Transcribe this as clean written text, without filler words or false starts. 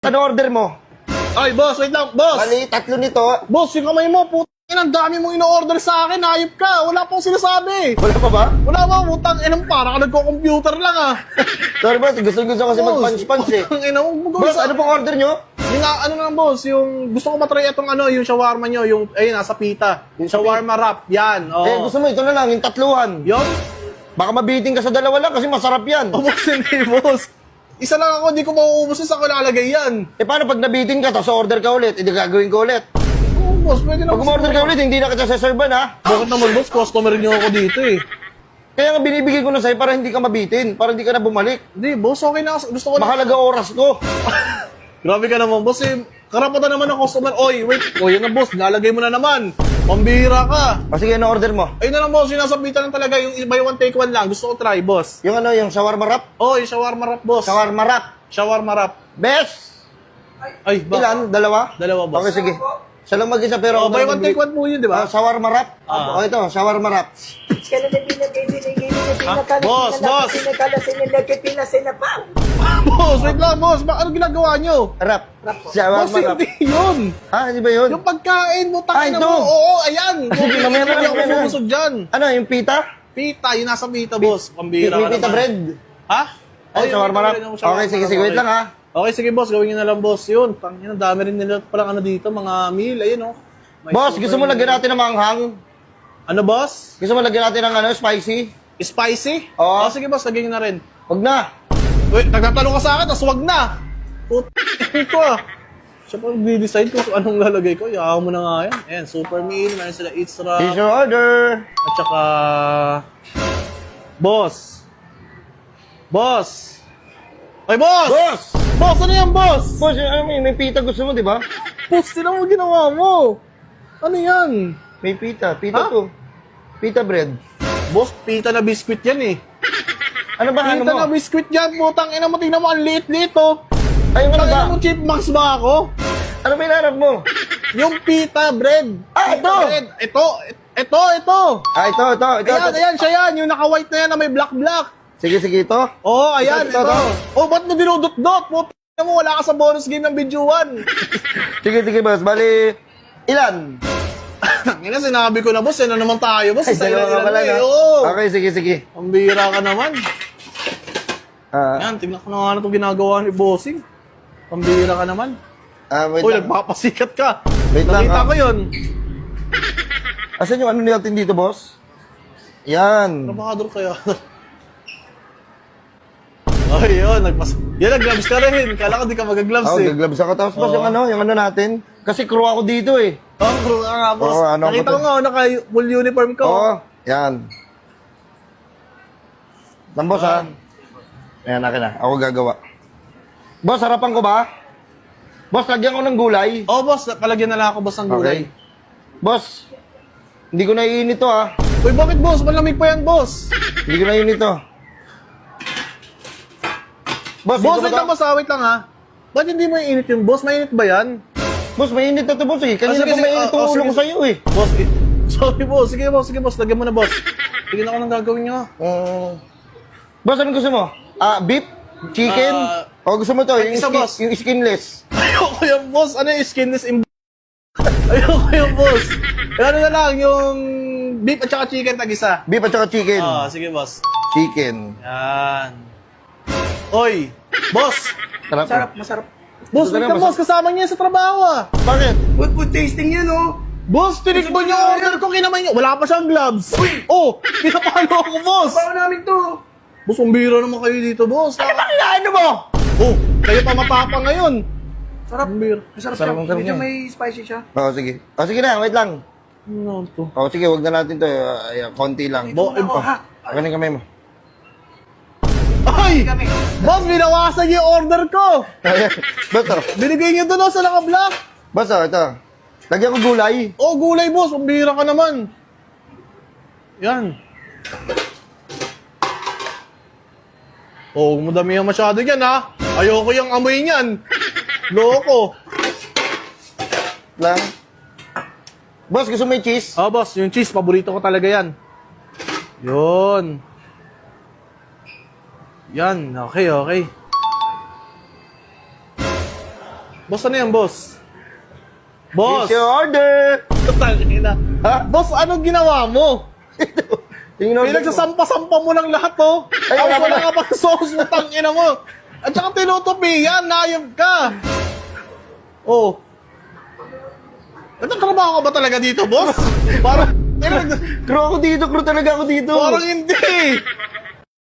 Ano order mo? Ay, boss, wait lang, boss! Bali, 3 nito. Boss, yung kamay mo, putang ina, ang dami mong ino-order sa akin, hayop ka! Wala pong sinasabi! Wala pa ba? Wala ba, putang ina, para ka nagko-computer lang ah! Sorry boss, gusto kasi mag-punch-punch eh. Putang ina mo, Boss, ano pong order nyo? Yung ano lang, boss, yung gusto ko matry itong ano, yung shawarma nyo, yung, ayun, nasa pita. Yung shawarma wrap, yan, oh. Eh, gusto mo ito na lang, yung 3. Yun? Baka mabiting ka sa 2 lang kasi masarap yan. Oh, boss, hindi, boss. Isa lang ako, hindi ko mauubos yun, saan ko lalagay yan? Eh, paano pag nabiting ka, tapos order ka ulit, hindi gagawin ko ulit. Oo, boss, pwede na. Pag umorder ka ulit, hindi na kita saserban ha. Bakit naman, boss? Customer niyo ako dito eh. Kaya nga binibigay ko na sa'yo para hindi ka mabitin, para hindi ka na bumalik. Hindi, boss, okay na. Gusto ko na. Mahalaga oras ko. Grabe ka naman, boss eh. Karapatan naman ng customer. Oy, wait. Oy, yan na, boss. Nalagay mo na naman. Pambihira ka. O sige, ano order mo? Ayun na lang, boss. Yung nasa pita lang talaga. Yung buy one, take one lang. Gusto ko try, boss. Yung ano, yung shawarma wrap? Oh, yung shawarma wrap, boss. Shawarma wrap. Shawarma wrap. Best! Ay, ba? Ilan? 2? Dalawa, boss. Okay, sige. Siya lang mag-isa pero... Oh, buy one, take one po yun, di ba? Shawarma wrap? Ah. O ito, shawarma wrap. Boss, boss! Boss, wait lang, boss. Ano ginagawa nyo? Wrap. Boss, Shawarma wrap. hindi yun. Ha? Hindi ba yun? Yung pagkain mo, Ah, takin na ito. mo. Oo, ayan. Sige, mamaya na lang, Hindi ako mamaya na lang. sumusog dyan. Ano, yung pita? Pita, yung nasa pita, boss. Pambira May ka pita naman. bread? Ha? Ay, yung shawarma wrap. pita bread, yung shawarma Okay, sige, wrap, sige. Wait okay. lang ha. Okay, sige, boss. Gawin nyo na lang, boss. Yun. Tangina, dami rin nila palang ano dito, mga meal. Ayun, oh. May Boss, super gusto mo meal. lagyan natin ng manghang? Ano, boss? Gusto mo lagyan natin ng ano, spicy? Spicy? Oo. Oh, sige, boss. Lagyan nyo na rin. Wag na. Wait, nagtatanong ka sa akin, tapos wag na. Putang ko ah. Siya pa mag-decide kung anong lalagay ko. Yaw mo na nga yan. Ayan, super meal. Meron sila eats wrap. Here's your order. At saka... Boss! Boss! Ay, boss! Boss! Boss, ano yan, boss? Boss, yung, ano, may pita gusto mo, di ba? Boss, tinan mo ginawa mo. Ano yan? May pita. Pita Ha? to. Pita bread. Boss, pita na biscuit yan eh. Ano ba ano Pita mo? na biscuit yan, putang ina mo. Tingnan mo, ang liit-liit oh. Ay, ano Putang ba? ina mo, chipmunks ba ako? Ano ba hinarap mo? Yung pita bread. Ah, Pita ito! bread. Ito. Ah, ito. Ayan, siya yan. Yung naka-white na yan na may black-black. Sige, ito. Oh, ayan, Ito. ito. Oh, ba't mo dinudot-dot? Putang mo, wala ka sa bonus game ng video 1. Sige, boss. Bali, ilan? Tangina, sinabi ko na, boss. Yan na naman tayo, boss. Ay, Sa dalawa ka ilan-ilan pala na na. eh. Oo. Okay, sige. Ang bihira ka naman. Ah, Yan, tignan ko na nga na itong ginagawa ni Bossing. Pambihira ka naman. wait Uy, lang. nagpapasikat ka. Wait lang, Nakita ah. ko yun. Asan yung ano natin dito, boss? Yan. Trabahador kaya. Ay, yun. Yan, nag-gloves ka rin. Kala ko di ka mag-gloves Oh, eh. gaglabs ako. Tapos, boss, yung ano natin. Kasi crew ako dito eh. Oh, bro, nga, boss. Oo, ano Nakita ko ko to? nga, naka-full uniform ko. Oo, yan. Lang, boss, ha? Ayan, akin na. Ako gagawa. Boss, harapan ko ba? Boss, lagyan ko ng gulay. Oh, boss. Palagyan na lang ako, boss, ng gulay. Boss, hindi ko naiinit to, ha? Uy, bakit, boss? Malamig pa yan, boss. Hindi ko naiinit to. Boss, Boss, dito wait ba lang, to? boss. Wait lang, ha? Ba't hindi mo iinit yung boss? Mainit ba yan? Boss, mainit na to, boss, eh. Kanina sige, pa sige. mainit Oh, ang ulo sige. ko sa'yo, eh. Boss, sorry, boss. Sige, boss. Lagyan mo na, boss. Tignan ako ng gagawin nyo. Boss, anong gusto mo? Beef? Chicken? O gusto mo to, yung, isa, boss. yung skinless? Ayoko yung boss. Ano yung skinless Ayoko yung boss. Ano na lang, yung beef at saka chicken tag-isa. Beef at saka chicken? Sige, boss. Chicken. Yan. Oy, boss. Sarap. Masarap. Boss, Ito wait na, lang, boss. Kasama niya sa trabaho, ah. Bakit? Food tasting yan, oh. Boss, tinikman niyo order ko, kinamay niyo. Wala pa siyang gloves. Oh, pinapalo ako, boss. Bawa namin to. Boss, ang biro naman kayo dito, boss. Ano ba kailangan mo? Oh, kayo pa matapa ngayon. Sarap. Ang biro. Masarap Sarap siya. ang sarap Medyo niya. may spicy siya. Sige. Sige na, wait lang. Ano to? Sige, wag na natin to. Konti lang. Ako, ha? Ano yung kamay mo? Ay! Kami. Boss, binawasan niyo yung order ko. Ayan. Boss, Binigay niyo doon sa naka-block. boss, ito. Lagyan ko gulay. Oh, gulay, boss. Ang bira ka naman. Yan. Oh, madami yan masyado yan, ha? Ayoko yung amoy niyan. Loko. Lang. Boss, gusto mo yung cheese? Ah, boss, yung cheese, paborito ko talaga yan. Yun. Yan, okay. Boss, ano yan, boss? Boss! It's your order! Tangina. Ha? Boss, anong ginawa mo? Yung order ko. Pinagsasampa-sampa mo ng lahat, oh. Ay, Tapos wala wala pala. ka pang sauce mo, tangina mo. At saka tinutupi yan, nayog ka. Oh. Nagtatrabaho ka ba talaga dito, boss? Parang, Crew ako dito, crew talaga ako dito. parang hindi.